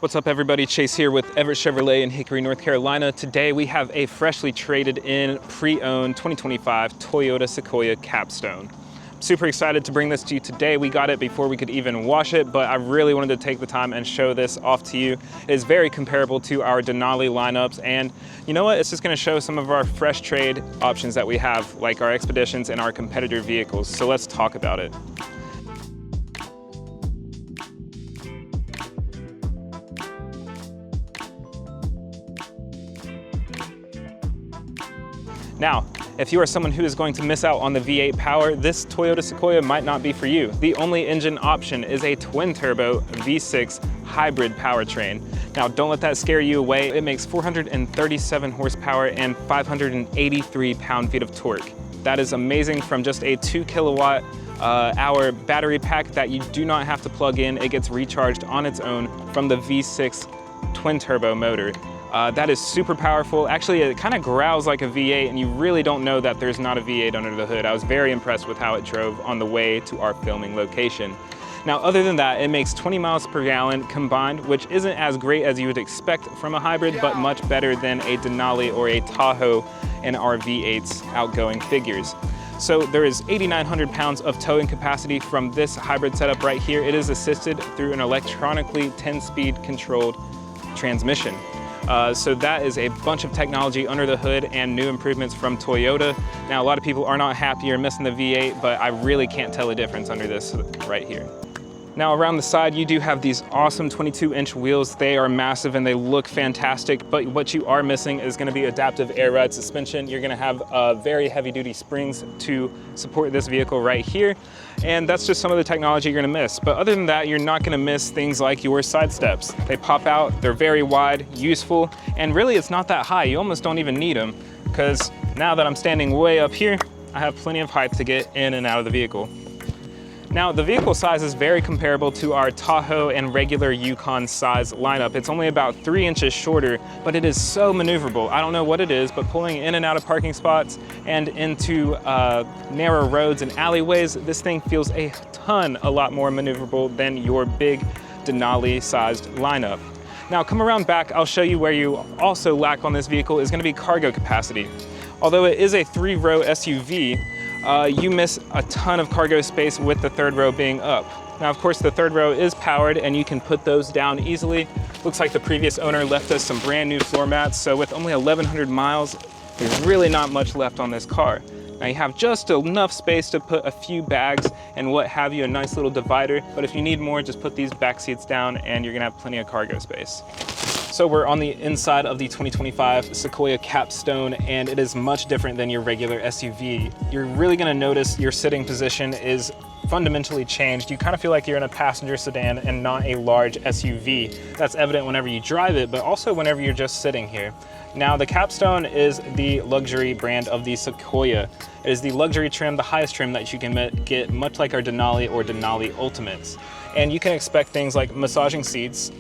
What's up everybody, Chase here with Everett Chevrolet in Hickory, North Carolina. Today we have a freshly traded in pre-owned 2025 Toyota Sequoia Capstone. I'm super excited to bring this to you today. We got it before we could even wash it, but I really wanted to take the time and show this off to you. It is very comparable to our Denali lineups, and you know what? It's just gonna show some of our fresh trade options that we have, like our Expeditions and our competitor vehicles. So let's talk about it. Now, if you are someone who is going to miss out on the V8 power, this Toyota Sequoia might not be for you. The only engine option is a twin-turbo V6 hybrid powertrain. Now, don't let that scare you away. It makes 437 horsepower and 583 pound-feet of torque. That is amazing from just a 2 kilowatt hour battery pack that you do not have to plug in. It gets recharged on its own from the V6 twin-turbo motor. That is super powerful. Actually, it kind of growls like a V8, and you really don't know that there's not a V8 under the hood. I was very impressed with how it drove on the way to our filming location. Now, other than that, it makes 20 miles per gallon combined, which isn't as great as you would expect from a hybrid, but much better than a Denali or a Tahoe in our V8's outgoing figures. So there is 8,900 pounds of towing capacity from this hybrid setup right here. It is assisted through an electronically 10-speed controlled transmission. So that is a bunch of technology under the hood and new improvements from Toyota. Now, a lot of people are not happy or missing the V8, but I really can't tell a difference under this right here. Now, around the side, you do have these awesome 22-inch wheels. They are massive and they look fantastic, but what you are missing is gonna be adaptive air ride suspension. You're gonna have very heavy-duty springs to support this vehicle right here, and that's just some of the technology you're gonna miss. But other than that, you're not gonna miss things like your side steps. They pop out, they're very wide, useful, and really it's not that high. You almost don't even need them, because now that I'm standing way up here, I have plenty of height to get in and out of the vehicle. Now, the vehicle size is very comparable to our Tahoe and regular Yukon size lineup. It's only about 3 inches shorter, but it is so maneuverable. I don't know what it is, but pulling in and out of parking spots and into narrow roads and alleyways, this thing feels a lot more maneuverable than your big Denali sized lineup. Now, come around back, I'll show you where you also lack on this vehicle is gonna be cargo capacity. Although it is a 3-row SUV, you miss a ton of cargo space with the third row being up. Now, of course, the third row is powered and you can put those down easily. Looks like the previous owner left us some brand new floor mats, so with only 1,100 miles, there's really not much left on this car. Now, you have just enough space to put a few bags and what have you, a nice little divider, but if you need more, just put these back seats down and you're gonna have plenty of cargo space. So we're on the inside of the 2025 Sequoia Capstone, and it is much different than your regular SUV. You're really gonna notice your sitting position is fundamentally changed. You kind of feel like you're in a passenger sedan and not a large SUV. That's evident whenever you drive it, but also whenever you're just sitting here. Now, the Capstone is the luxury brand of the Sequoia. It is the luxury trim, the highest trim that you can get, much like our Denali or Denali Ultimates. And you can expect things like massaging seats,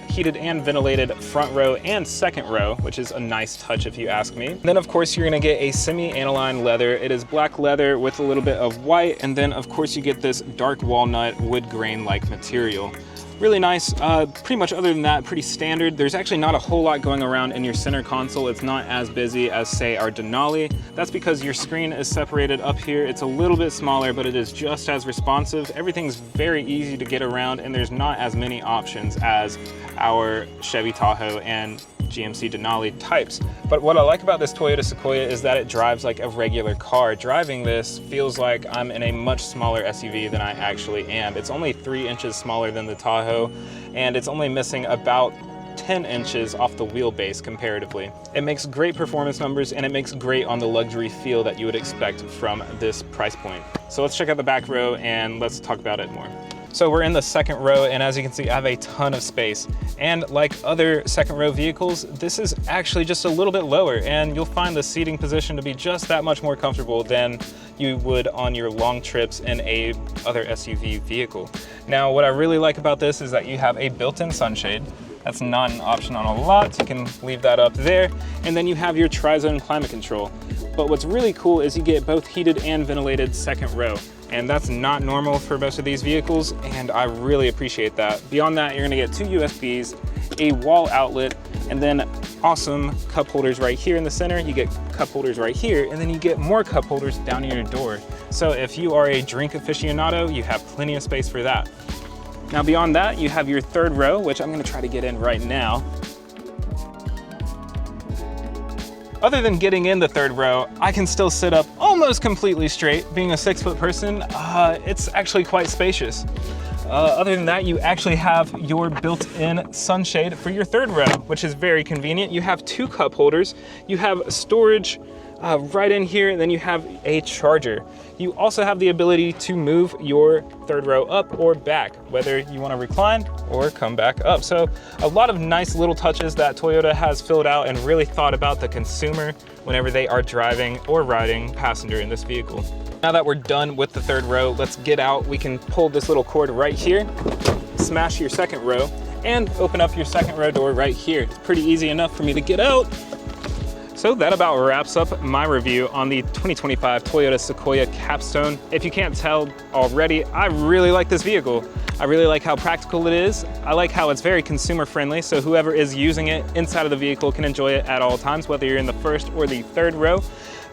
heated and ventilated front row and second row, which is a nice touch if you ask me. Then of course you're gonna get a semi-aniline leather. It is black leather with a little bit of white, and then of course you get this dark walnut wood grain-like material. Really nice, pretty much other than that, pretty standard. There's actually not a whole lot going around in your center console. It's not as busy as, say, our Denali. That's because your screen is separated up here. It's a little bit smaller, but it is just as responsive. Everything's very easy to get around, and there's not as many options as our Chevy Tahoe and GMC Denali types. But what I like about this Toyota Sequoia is that it drives like a regular car. Driving this feels like I'm in a much smaller SUV than I actually am. It's only 3 inches smaller than the Tahoe, and it's only missing about 10 inches off the wheelbase comparatively. It makes great performance numbers, and it makes great on the luxury feel that you would expect from this price point. So let's check out the back row and let's talk about it more. So we're in the second row, and as you can see, I have a ton of space. And like other second row vehicles, this is actually just a little bit lower, and you'll find the seating position to be just that much more comfortable than you would on your long trips in a other SUV vehicle. Now, what I really like about this is that you have a built-in sunshade. That's not an option on a lot. You can leave that up there. And then you have your tri-zone climate control. But what's really cool is you get both heated and ventilated second row. and that's not normal for most of these vehicles, and I really appreciate that. Beyond that, you're gonna get 2 USBs, a wall outlet, and then awesome cup holders right here in the center. You get cup holders right here, and then you get more cup holders down near your door. So if you are a drink aficionado, you have plenty of space for that. Now beyond that, you have your 3rd row, which I'm gonna try to get in right now. Other than getting in the 3rd row, I can still sit up almost completely straight. Being a 6-foot person, it's actually quite spacious. Other than that, you actually have your built-in sunshade for your 3rd row, which is very convenient. You have 2 cup holders. You have storage right in here, and then you have a charger. You also have the ability to move your 3rd row up or back, whether you want to recline or come back up. So a lot of nice little touches that Toyota has filled out and really thought about the consumer whenever they are driving or riding passenger in this vehicle. Now that we're done with the 3rd row, let's get out. We can pull this little cord right here, smash your 2nd row, and open up your 2nd row door right here. It's pretty easy enough for me to get out. So that about wraps up my review on the 2025 Toyota Sequoia Capstone. If you can't tell already, I really like this vehicle. I really like how practical it is. I like how it's very consumer friendly, so whoever is using it inside of the vehicle can enjoy it at all times, whether you're in the 1st or the 3rd row.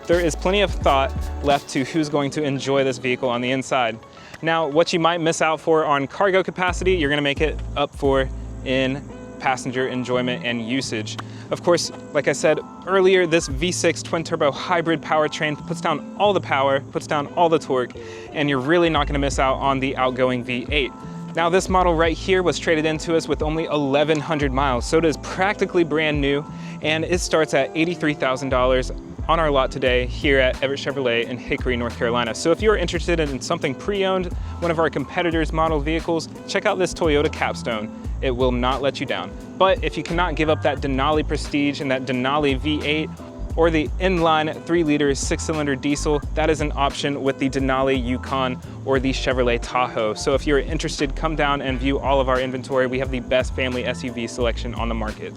There is plenty of thought left to who's going to enjoy this vehicle on the inside. Now, what you might miss out for on cargo capacity, you're gonna make it up for in passenger enjoyment and usage. Of course, like I said earlier, this V6 twin turbo hybrid powertrain puts down all the power, puts down all the torque, and you're really not gonna miss out on the outgoing V8. Now this model right here was traded into us with only 1,100 miles, so it is practically brand new, and it starts at $83,000 on our lot today here at Everett Chevrolet in Hickory, North Carolina. So if you're interested in something pre-owned, one of our competitors' model vehicles, check out this Toyota Capstone. It will not let you down. But if you cannot give up that Denali Prestige and that Denali V8 or the inline 3-liter 6-cylinder diesel, that is an option with the Denali Yukon or the Chevrolet Tahoe. So if you're interested, come down and view all of our inventory. We have the best family SUV selection on the market.